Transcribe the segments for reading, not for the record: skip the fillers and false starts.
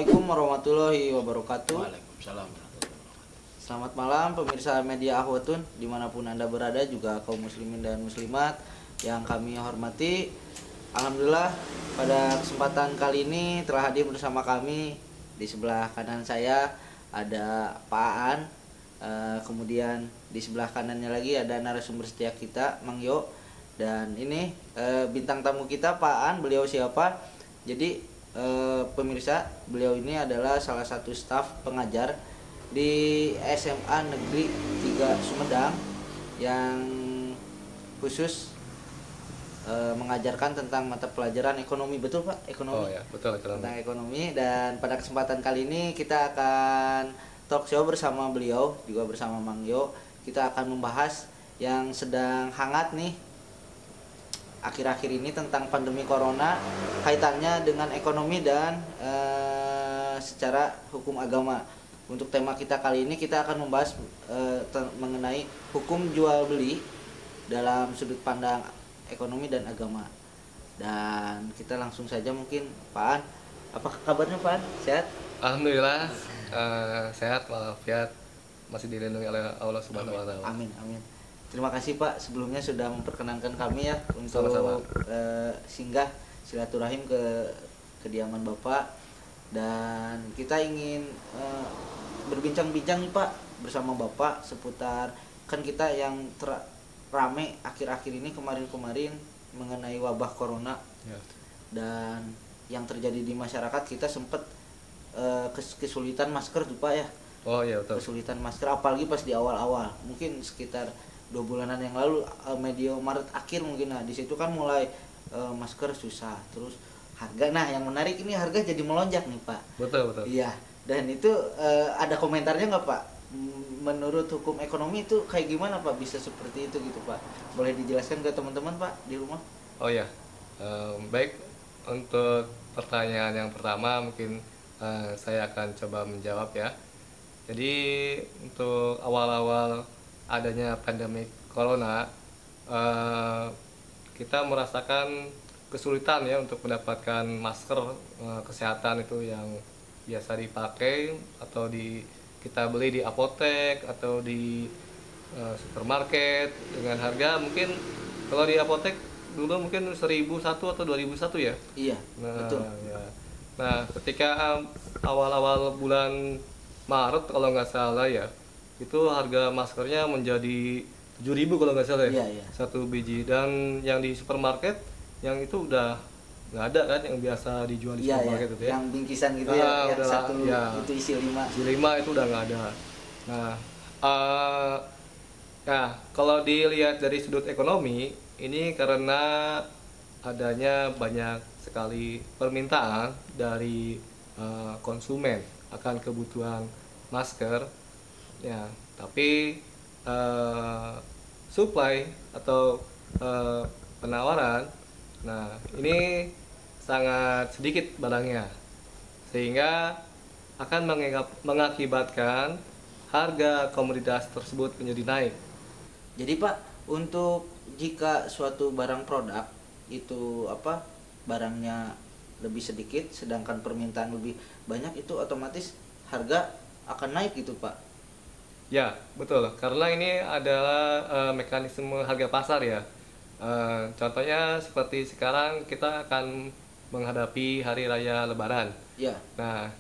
Assalamualaikum warahmatullahi wabarakatuh. Waalaikumsalam. Selamat malam pemirsa media Ahwatun dimanapun Anda berada, juga kaum muslimin dan muslimat yang kami hormati. Alhamdulillah pada kesempatan kali ini telah hadir bersama kami. Di sebelah kanan saya ada Pak Aan, kemudian di sebelah kanannya lagi ada narasumber setia kita, Mang Yo. Dan ini bintang tamu kita Pak Aan, beliau siapa? Jadi pemirsa, beliau ini adalah salah satu staf pengajar di SMA Negeri 3 Sumedang yang khusus mengajarkan tentang mata pelajaran ekonomi. Betul Pak? Ekonomi. Oh ya, betul ekonomi. Tentang ekonomi. Dan pada kesempatan kali ini kita akan talk show bersama beliau, juga bersama Mang Yo. Kita akan membahas yang sedang hangat nih akhir-akhir ini tentang pandemi corona, kaitannya dengan ekonomi dan secara hukum agama. Untuk tema kita kali ini kita akan membahas mengenai hukum jual beli dalam sudut pandang ekonomi dan agama. Dan kita langsung saja mungkin Pak An, apa kabarnya Pak An? Sehat? Alhamdulillah sehat walafiat, masih dilindungi oleh Allah Subhanahu wa taala. Amin, amin. Terima kasih Pak sebelumnya sudah memperkenankan kami ya untuk singgah silaturahim ke kediaman Bapak. Dan kita ingin berbincang-bincang nih Pak bersama Bapak seputar, kan kita yang rame akhir-akhir ini kemarin-kemarin mengenai wabah corona Ya. Dan yang terjadi di masyarakat, kita sempat kesulitan masker tuh Pak ya. Oh iya betul. Kesulitan masker apalagi pas di awal-awal, mungkin sekitar 2 bulanan yang lalu, medio Maret akhir mungkin. Nah di situ kan mulai masker susah, terus harga. Nah yang menarik ini harga jadi melonjak nih Pak. Betul. Iya. Dan itu ada komentarnya nggak Pak? Menurut hukum ekonomi itu kayak gimana Pak bisa seperti itu gitu Pak? Boleh dijelaskan ke teman-teman Pak di rumah? Oh ya, baik, untuk pertanyaan yang pertama mungkin saya akan coba menjawab ya. Jadi untuk awal-awal adanya pandemi corona, kita merasakan kesulitan ya untuk mendapatkan masker kesehatan itu yang biasa dipakai atau kita beli di apotek atau di supermarket dengan harga mungkin kalau di apotek dulu mungkin 1.001 atau 2.001 ya. Iya, betul. Ya. Nah, ketika awal-awal bulan Maret kalau nggak salah ya, itu harga maskernya menjadi 7.000 kalau nggak salah ya. Iya. Satu biji. Dan yang di supermarket yang itu udah nggak ada kan, yang biasa dijual di supermarket itu ya. Yang bingkisan gitu ya, yang udah, satu ya, itu isi 5. isi 5 itu udah nggak ada. Nah, kalau dilihat dari sudut ekonomi, ini karena adanya banyak sekali permintaan dari konsumen akan kebutuhan masker ya, tapi supply atau penawaran, nah ini sangat sedikit barangnya, sehingga akan mengakibatkan harga komoditas tersebut menjadi naik. Jadi Pak, untuk jika suatu barang produk itu barangnya lebih sedikit sedangkan permintaan lebih banyak, itu otomatis harga akan naik gitu Pak. Ya, betul. Karena ini adalah mekanisme harga pasar ya. Contohnya seperti sekarang kita akan menghadapi hari raya Lebaran. Ya. Nah,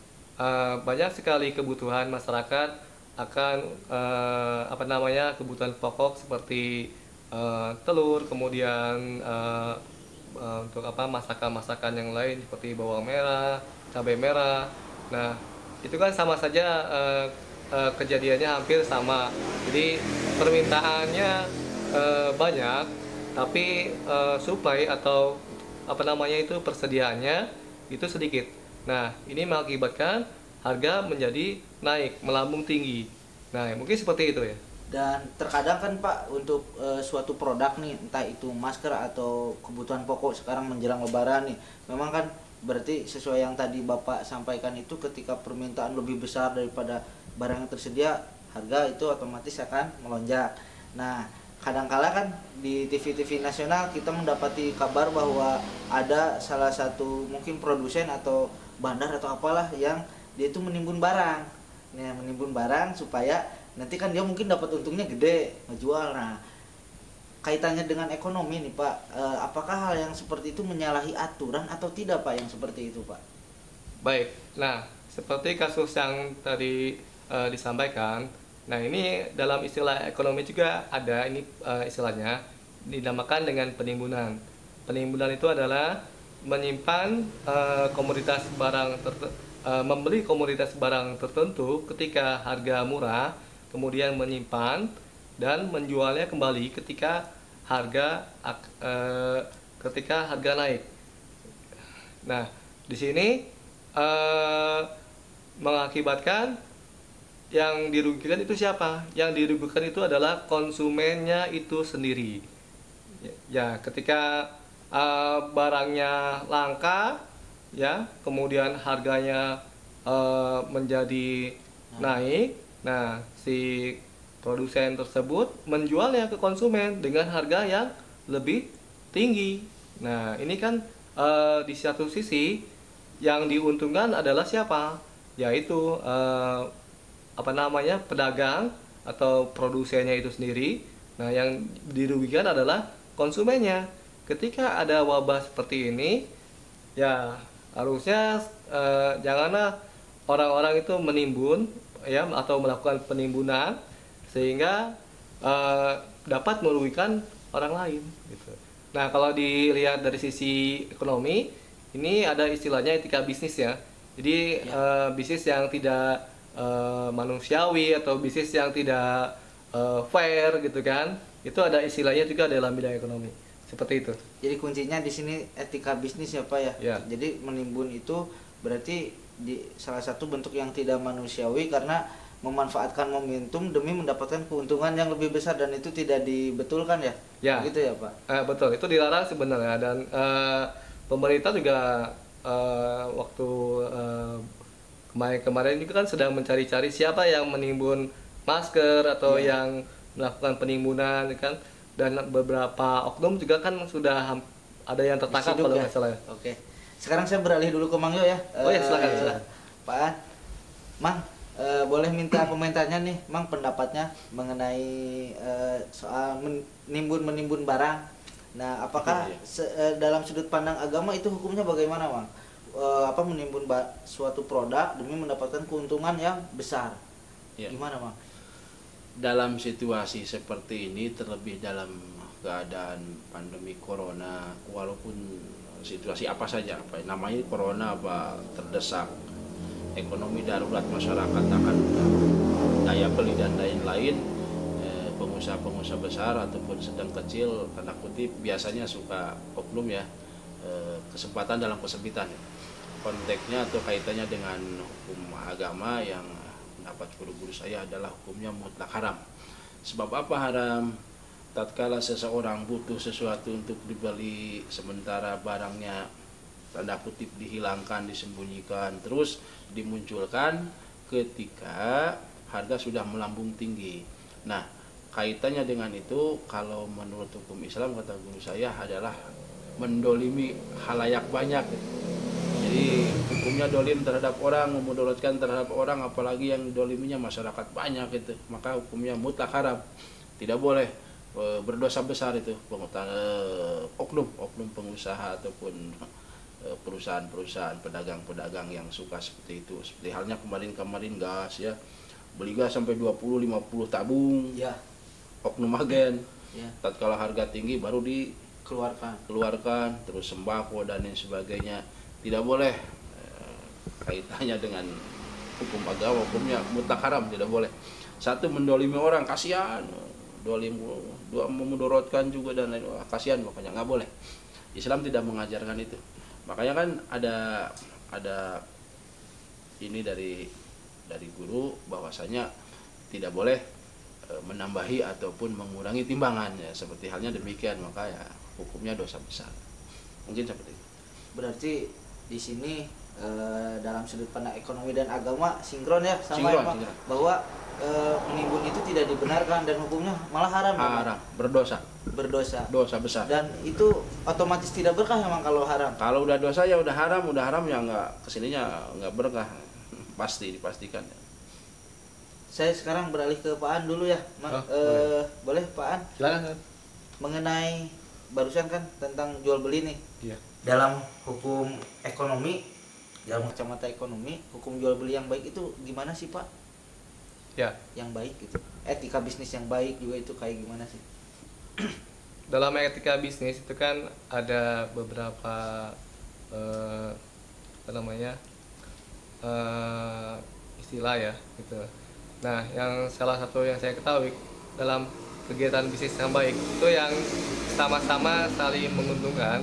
banyak sekali kebutuhan masyarakat akan kebutuhan pokok seperti telur, kemudian untuk masakan-masakan yang lain seperti bawang merah, cabai merah. Nah, itu kan sama saja kejadiannya hampir sama. Jadi permintaannya banyak, tapi supply atau persediaannya itu sedikit. Nah, ini mengakibatkan harga menjadi naik, melambung tinggi. Nah, mungkin seperti itu ya. Dan terkadang kan Pak, untuk suatu produk nih, entah itu masker atau kebutuhan pokok sekarang menjelang Lebaran nih, memang kan berarti sesuai yang tadi Bapak sampaikan itu, ketika permintaan lebih besar daripada barang yang tersedia, harga itu otomatis akan melonjak. Nah, kadangkala kan di TV-TV nasional kita mendapati kabar bahwa ada salah satu mungkin produsen atau bandar atau apalah yang dia itu menimbun barang. Nah, menimbun barang supaya nanti kan dia mungkin dapat untungnya gede ngejual. Nah, kaitannya dengan ekonomi nih Pak, apakah hal yang seperti itu menyalahi aturan atau tidak Pak yang seperti itu Pak? Baik, nah seperti kasus yang tadi disampaikan, nah ini dalam istilah ekonomi juga ada ini istilahnya dinamakan dengan penimbunan. Penimbunan itu adalah menyimpan komoditas membeli komoditas barang tertentu ketika harga murah, kemudian menyimpan dan menjualnya kembali ketika harga naik. Nah, di sini mengakibatkan yang dirugikan itu siapa? Yang dirugikan itu adalah konsumennya itu sendiri. Ya, ketika barangnya langka, ya, kemudian harganya menjadi naik. Nah, si produsen tersebut menjualnya ke konsumen dengan harga yang lebih tinggi. Nah, ini kan di satu sisi yang diuntungkan adalah siapa? Yaitu pedagang atau produsennya itu sendiri. Nah, yang dirugikan adalah konsumennya. Ketika ada wabah seperti ini, ya harusnya janganlah orang-orang itu menimbun, ya, atau melakukan penimbunan sehingga dapat merugikan orang lain. Gitu. Nah, kalau dilihat dari sisi ekonomi, ini ada istilahnya etika bisnis ya. Jadi bisnis yang tidak manusiawi atau bisnis yang tidak fair gitu kan, itu ada istilahnya juga dalam bidang ekonomi. Seperti itu. Jadi kuncinya di sini etika bisnis ya Pak ya. Ya. Jadi menimbun itu berarti salah satu bentuk yang tidak manusiawi karena memanfaatkan momentum demi mendapatkan keuntungan yang lebih besar dan itu tidak dibetulkan ya. Ya. Gitu ya Pak. Betul, itu dilarang sebenarnya dan pemerintah juga waktu kemarin ini kan sedang mencari-cari siapa yang menimbun masker atau yang melakukan penimbunan kan, dan beberapa oknum juga kan sudah ada yang tertangkap kalau nggak salah. Oke. Sekarang saya beralih dulu ke Mang Yo ya. Oh ya, silakan. Pak An. Mang, boleh minta komentarnya nih, Mang, pendapatnya mengenai soal menimbun barang. Nah, apakah dalam sudut pandang agama itu hukumnya bagaimana, Mang? Menimbun suatu produk demi mendapatkan keuntungan yang besar. Ya. Gimana, Mang? Dalam situasi seperti ini, terlebih dalam keadaan pandemi corona, walaupun situasi apa saja, apa namanya corona, apa terdesak, ekonomi darurat, masyarakat akan daya beli dan lain-lain, pengusaha-pengusaha besar ataupun sedang kecil, tanda kutip, biasanya suka oknum ya, kesempatan dalam kesempitan. Konteksnya atau kaitannya dengan hukum agama yang pendapat guru-guru saya adalah hukumnya mutlak haram. Sebab apa haram? Tatkala seseorang butuh sesuatu untuk dibeli, sementara barangnya tanda kutip dihilangkan, disembunyikan, terus dimunculkan ketika harga sudah melambung tinggi. Nah, kaitannya dengan itu, kalau menurut hukum Islam, kata guru saya, adalah mendolimi halayak banyak. Jadi hukumnya dolim terhadap orang, memudaratkan terhadap orang, apalagi yang doliminya masyarakat banyak itu, maka hukumnya mutlak haram. Tidak boleh, berdosa besar itu oknum pengusaha ataupun perusahaan-perusahaan, pedagang-pedagang yang suka seperti itu. Seperti halnya kemarin gas ya, beli gas sampai 20-50 tabung ya, oknum agen ya. Tatkala harga tinggi baru dikeluarkan, terus sembako dan lain sebagainya. Tidak boleh, kaitannya dengan hukum agama, hukumnya mutlak haram, tidak boleh. Satu, mendolimi orang, kasihan, dolim, dua, memudaratkan juga dan lain, kasihan, makanya nggak boleh. Islam tidak mengajarkan itu. Makanya kan ada ini dari guru bahwasanya tidak boleh menambahi ataupun mengurangi timbangannya, seperti halnya demikian, maka ya hukumnya dosa besar. Mungkin seperti itu. Berarti di sini dalam sudut pandang ekonomi dan agama sinkron ya sama ya Pak, bahwa menimbun itu tidak dibenarkan dan hukumnya malah haram. Haram, berdosa. Dosa besar. Dan itu otomatis tidak berkah emang kalau haram. Kalau udah dosa ya udah haram ya nggak kesininya nggak berkah, pasti dipastikan. Saya sekarang beralih ke Pak An dulu ya. Boleh Pak An? Silakan. Mengenai barusan kan tentang jual beli nih. Iya. Dalam hukum ekonomi, dalam kacamata ekonomi, hukum jual beli yang baik itu gimana sih Pak? Ya. Yang baik gitu. Etika bisnis yang baik juga itu kayak gimana sih? Dalam etika bisnis itu kan ada beberapa istilah ya gitu. Nah, yang salah satu yang saya ketahui dalam kegiatan bisnis yang baik itu yang sama-sama saling menguntungkan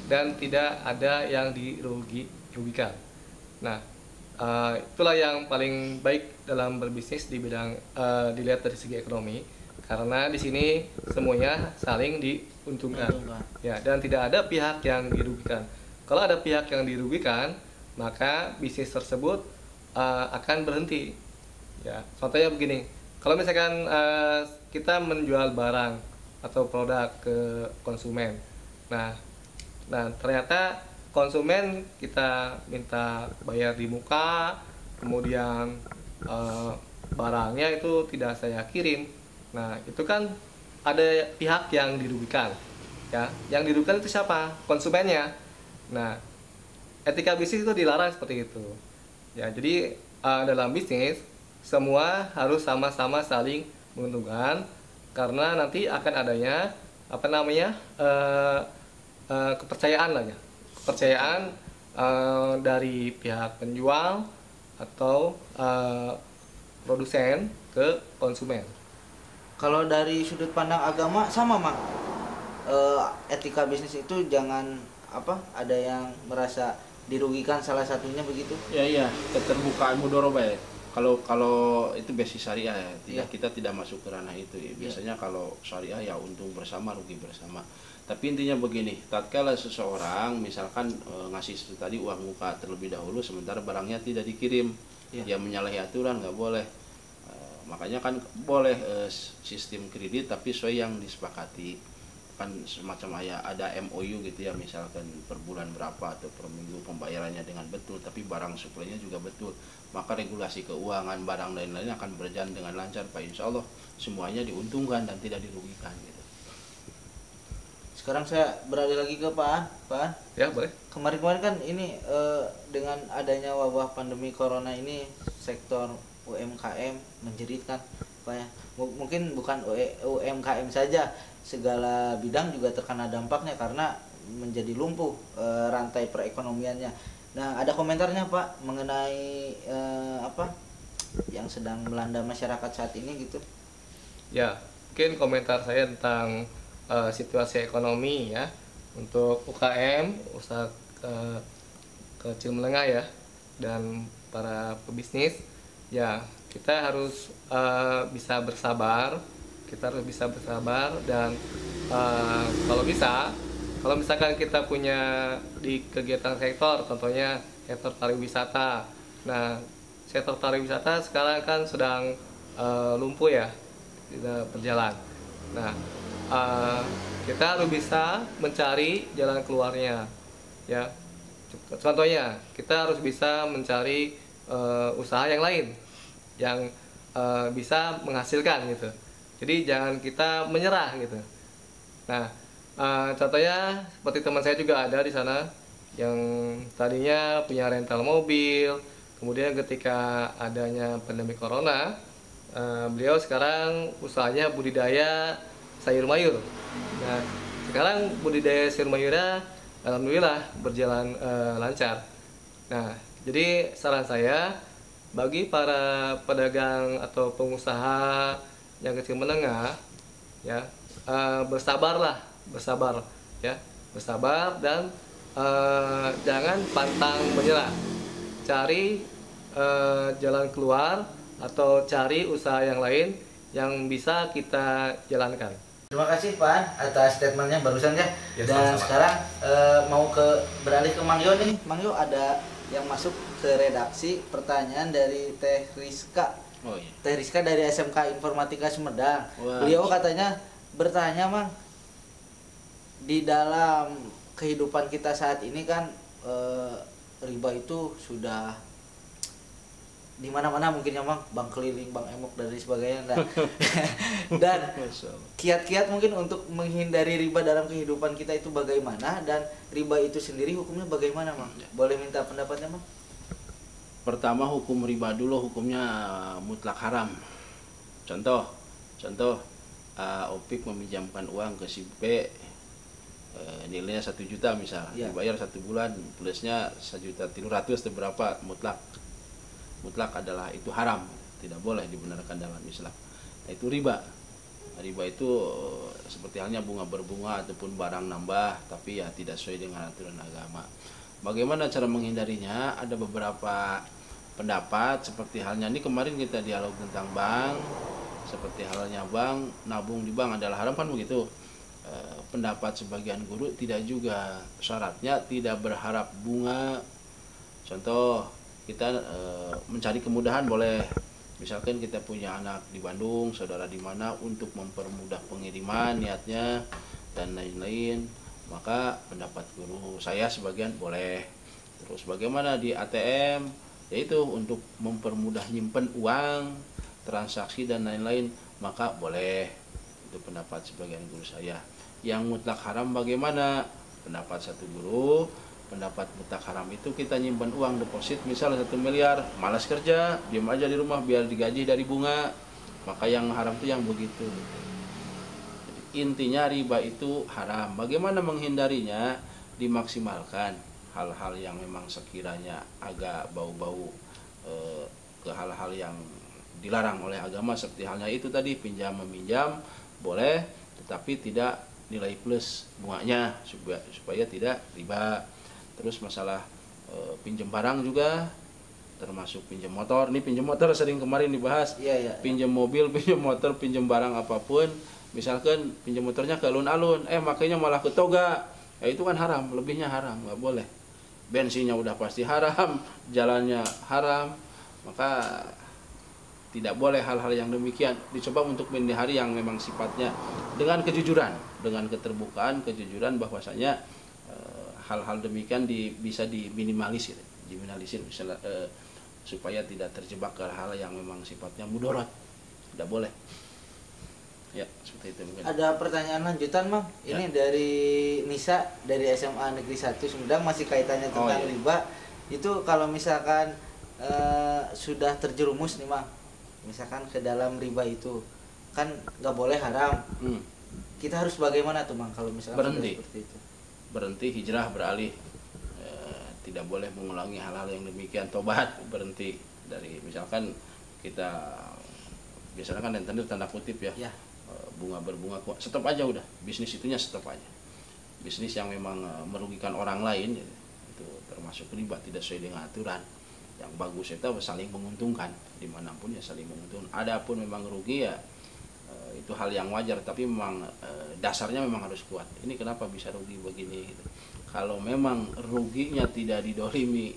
dan tidak ada yang dirugikan. Nah, itulah yang paling baik dalam berbisnis di bidang dilihat dari segi ekonomi, karena di sini semuanya saling diuntungkan. Ya, dan tidak ada pihak yang dirugikan. Kalau ada pihak yang dirugikan, maka bisnis tersebut akan berhenti. Ya, contohnya begini, kalau misalkan kita menjual barang atau produk ke konsumen, nah ternyata konsumen kita minta bayar di muka, kemudian barangnya itu tidak saya kirim, nah itu kan ada pihak yang dirugikan, ya, yang dirugikan itu siapa? Konsumennya. Nah, etika bisnis itu dilarang seperti itu, ya. Jadi dalam bisnis semua harus sama-sama saling menguntungkan, karena nanti akan adanya kepercayaan lah ya, kepercayaan dari pihak penjual atau produsen ke konsumen. Kalau dari sudut pandang agama sama Mak, etika bisnis itu jangan ada yang merasa dirugikan salah satunya begitu. Iya, keterbukaan mudoroba ya. Kalau itu basis syariah ya, kita tidak masuk ke ranah itu ya. Biasanya kalau syariah ya untung bersama, rugi bersama. Tapi intinya begini, tatkala seseorang misalkan ngasih tadi uang muka terlebih dahulu sementara barangnya tidak dikirim, ya menyalahi aturan nggak boleh. Makanya kan boleh sistem kredit tapi sesuai yang disepakati. Kan semacam ada MOU gitu ya, misalkan per bulan berapa atau per minggu pembayarannya dengan betul, tapi barang suplainya juga betul, maka regulasi keuangan barang dan lain-lain akan berjalan dengan lancar Pak. Insya Allah semuanya diuntungkan dan tidak dirugikan gitu. Sekarang saya beralih lagi ke Pak An. Ya, boleh. Kemarin-kemarin kan ini dengan adanya wabah pandemi corona ini sektor UMKM menjerit kan Pak ya. Mungkin bukan UMKM saja, segala bidang juga terkena dampaknya karena menjadi lumpuh rantai perekonomiannya. Nah, ada komentarnya Pak mengenai yang sedang melanda masyarakat saat ini gitu? Ya, mungkin komentar saya tentang situasi ekonomi ya untuk UKM, usaha kecil menengah ya, dan para pebisnis ya, kita harus bisa bersabar. Kita harus bisa bersabar dan kalau misalkan kita punya di kegiatan sektor, contohnya sektor pariwisata. Nah, sektor pariwisata sekarang kan sedang lumpuh ya, tidak berjalan. Nah, kita harus bisa mencari jalan keluarnya, ya. Contohnya, kita harus bisa mencari usaha yang lain yang bisa menghasilkan gitu. Jadi jangan kita menyerah gitu. Nah, contohnya seperti teman saya juga ada di sana yang tadinya punya rental mobil, kemudian ketika adanya pandemi corona, beliau sekarang usahanya budidaya sayur mayur. Nah, sekarang budidaya sayur mayurnya alhamdulillah berjalan lancar. Nah, jadi saran saya bagi para pedagang atau pengusaha yang kecil menengah ya, bersabar dan jangan pantang menyerah, cari jalan keluar atau cari usaha yang lain yang bisa kita jalankan. Terima kasih Pak atas statementnya barusan ya. Ya, dan sama-sama. sekarang mau beralih ke Mang Yo nih. Mang Yo ada yang masuk ke redaksi pertanyaan dari Teh Rizka. Oh iya. Teh Rizka dari SMK Informatika Sumedang. Wah. Beliau katanya bertanya Mang, di dalam kehidupan kita saat ini kan riba itu sudah di mana-mana mungkin ya Mang, bank keliling, bank emok dan lain sebagainya. Dan kiat-kiat mungkin untuk menghindari riba dalam kehidupan kita itu bagaimana, dan riba itu sendiri hukumnya bagaimana Mang? Boleh minta pendapatnya Mang? Pertama, hukum riba dulu, hukumnya mutlak haram. Contoh Opik meminjamkan uang ke si B, nilainya 1 juta misal, dibayar 1 bulan, plusnya 1.300.000 atau berapa, mutlak adalah itu haram, tidak boleh dibenarkan dalam Islam. Nah, itu riba. Riba itu seperti halnya bunga berbunga ataupun barang nambah, tapi ya tidak sesuai dengan aturan agama. Bagaimana cara menghindarinya? Ada beberapa pendapat, seperti halnya ini kemarin kita dialog tentang bank, seperti halnya bank, nabung di bank adalah haram kan begitu. Pendapat sebagian guru tidak juga, syaratnya tidak berharap bunga. Contoh, kita mencari kemudahan boleh, misalkan kita punya anak di Bandung, saudara di mana, untuk mempermudah pengiriman niatnya dan lain-lain, maka pendapat guru saya sebagian boleh. Terus bagaimana di ATM, yaitu untuk mempermudah nyimpen uang, transaksi dan lain-lain, maka boleh. Itu pendapat sebagian guru saya. Yang mutlak haram bagaimana? Pendapat satu guru, pendapat mutlak haram itu kita nyimpan uang deposit misal 1 miliar, malas kerja, diam aja di rumah biar digaji dari bunga, maka yang haram itu yang begitu. Jadi, intinya riba itu haram. Bagaimana menghindarinya? Dimaksimalkan hal-hal yang memang sekiranya agak bau-bau ke hal-hal yang dilarang oleh agama, seperti halnya itu tadi, pinjam meminjam boleh, tetapi tidak nilai plus bunganya, supaya tidak riba. Terus masalah pinjam barang juga, termasuk pinjam motor. Ini pinjam motor sering kemarin dibahas. Pinjam mobil, pinjam motor, pinjam barang apapun. Misalkan pinjam motornya ke alun-alun, makanya malah ke toga. Ya itu kan haram, lebihnya haram, nggak boleh. Bensinnya udah pasti haram, jalannya haram. Maka tidak boleh hal-hal yang demikian. Dicoba untuk menghindari yang memang sifatnya dengan kejujuran, dengan keterbukaan, kejujuran, bahwasanya hal-hal demikian bisa diminimalisir misalnya, supaya tidak terjebak ke hal yang memang sifatnya mudarat. Tidak boleh. Ya, seperti itu mungkin. Ada pertanyaan lanjutan, Mang. Ini dari Nisa dari SMA Negeri 1 Sumedang, masih kaitannya tentang riba. Itu kalau misalkan sudah terjerumus nih, Mang, misalkan ke dalam riba itu, kan nggak boleh haram. Kita harus bagaimana tuh, Mang, kalau misalkan berhenti seperti itu? Berhenti, hijrah, beralih, tidak boleh mengulangi hal-hal yang demikian. Tobat, berhenti dari, misalkan kita biasanya kan tanda kutip ya, bunga berbunga, stop aja udah, bisnis itunya stop aja. Bisnis yang memang merugikan orang lain, itu termasuk riba, tidak sesuai dengan aturan. Yang bagus itu saling menguntungkan, dimanapun ya saling menguntungkan. Adapun memang rugi ya itu hal yang wajar, tapi memang dasarnya memang harus kuat. Ini kenapa bisa rugi begini gitu. Kalau memang ruginya tidak didolimi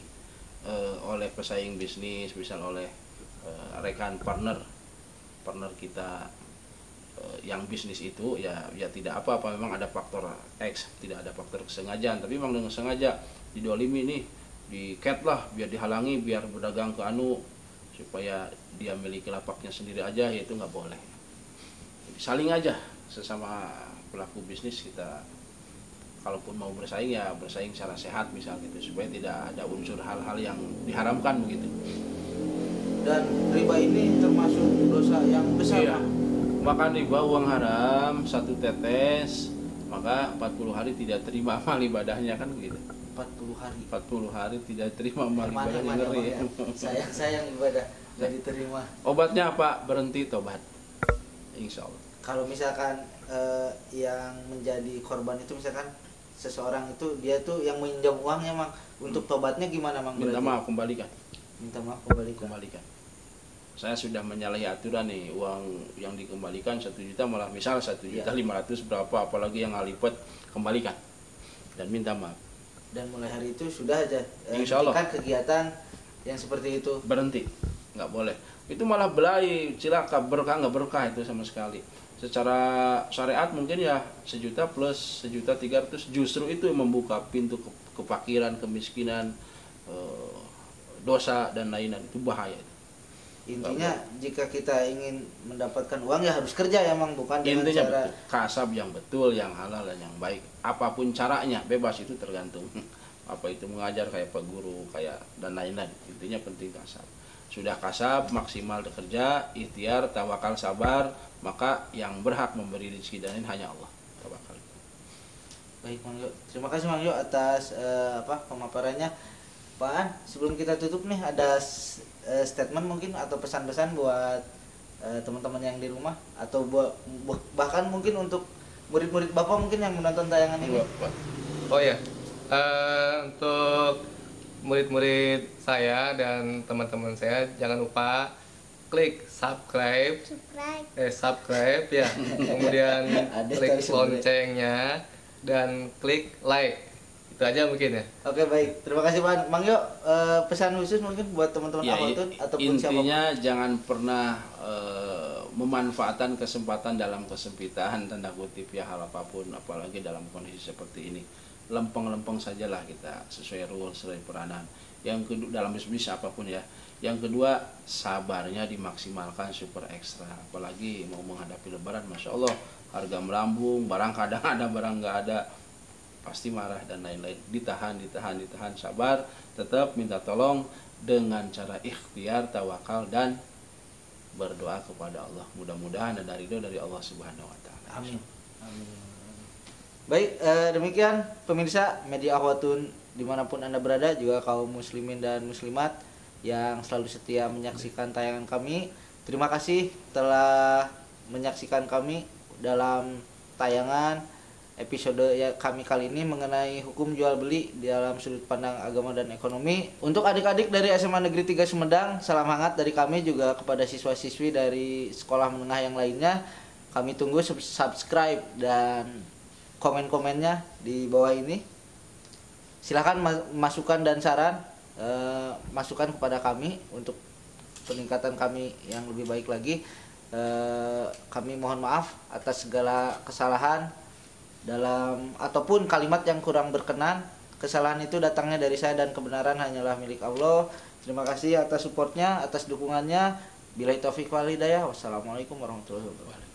oleh pesaing bisnis, misal oleh rekan partner kita yang bisnis itu, ya tidak apa-apa, memang ada faktor X, tidak ada faktor kesengajaan, tapi memang dengan sengaja didolimi nih, di-cat lah biar dihalangi, biar berdagang ke supaya dia miliki lapaknya sendiri aja, ya itu nggak boleh. Saling aja sesama pelaku bisnis, kita kalaupun mau bersaing ya bersaing secara sehat misal gitu, supaya tidak ada unsur hal-hal yang diharamkan begitu. Dan riba ini termasuk dosa yang besar. Makan riba, uang haram, 1 tetes, maka 40 hari tidak terima amal ibadahnya, kan begitu. 40 hari tidak terima amal ibadahnya, ngeri ya. Sayang ibadah nggak diterima. Obatnya apa? Berhenti, tobat, insya Allah. Kalau misalkan yang menjadi korban itu, misalkan seseorang itu dia tuh yang meminjam uangnya, Mang, untuk tobatnya gimana, Mang? Minta maaf, kembalikan. Saya sudah menyalahi aturan nih, uang yang dikembalikan 1 juta, malah misal 1.500.000 berapa, apalagi yang ngalipat, kembalikan dan minta maaf. Dan mulai hari itu sudah aja insya Allah kegiatan yang seperti itu berhenti, nggak boleh. Itu malah belai, cilaka, berkah nggak berkah itu sama sekali. Secara syariat mungkin ya 1 juta plus 1.300.000, justru itu yang membuka pintu kefakiran, kemiskinan, dosa dan lain-lain. Itu bahaya. Intinya jika kita ingin mendapatkan uang ya harus kerja ya Mang, bukan dengan Intinya cara betul, kasab yang betul, yang halal dan yang baik. Apapun caranya, bebas, itu tergantung. Apa itu mengajar kayak Pak Guru, kayak dan lain-lain. Intinya penting kasab. Sudah kasab, maksimal bekerja, ikhtiar, tawakal, sabar, maka yang berhak memberi rezeki dan ini hanya Allah. Tawakal. Baik Mang Yo. Terima kasih Mang Yo atas pemaparannya. Pak An, sebelum kita tutup nih ada statement mungkin atau pesan-pesan buat teman-teman yang di rumah atau bahkan mungkin untuk murid-murid Bapak mungkin yang menonton tayangan ini. Oh ya, untuk murid-murid saya dan teman-teman saya jangan lupa klik subscribe ya, kemudian klik loncengnya dan klik like. Itu aja mungkin ya. Oke, baik, terima kasih Pak Mang Yo. Pesan khusus mungkin buat teman-teman Ahwatun ataupun intinya siapapun. jangan pernah memanfaatkan kesempatan dalam kesempitan, tanda kutip ya, hal apapun, apalagi dalam kondisi seperti ini. Lempeng-lempeng sajalah kita, sesuai rule, sesuai peranan. Yang kedua, dalam bisnis apapun ya. Yang kedua, sabarnya dimaksimalkan super ekstra. Apalagi mau menghadapi lebaran, Masya Allah, harga melambung, barang kadang ada, barang nggak ada, pasti marah dan lain-lain. Ditahan, sabar, tetap minta tolong dengan cara ikhtiar, tawakal, dan berdoa kepada Allah. Mudah-mudahan ada ridho dari Allah Subhanahu wa Ta'ala. Amin. Amin. Baik, demikian pemirsa Media Ahwatun dimanapun Anda berada, juga kaum muslimin dan muslimat yang selalu setia menyaksikan tayangan kami. Terima kasih telah menyaksikan kami dalam tayangan episode kami kali ini mengenai hukum jual beli di dalam sudut pandang agama dan ekonomi. Untuk adik-adik dari SMA Negeri 3 Sumedang, salam hangat dari kami juga kepada siswa-siswi dari sekolah menengah yang lainnya. Kami tunggu subscribe dan komen-komennya di bawah ini. Silahkan masukan dan saran, masukan kepada kami untuk peningkatan kami yang lebih baik lagi. Kami mohon maaf atas segala kesalahan dalam ataupun kalimat yang kurang berkenan. Kesalahan itu datangnya dari saya dan kebenaran hanyalah milik Allah. Terima kasih atas supportnya, atas dukungannya. Billahi taufiq wal hidayah. Wassalamualaikum warahmatullahi wabarakatuh.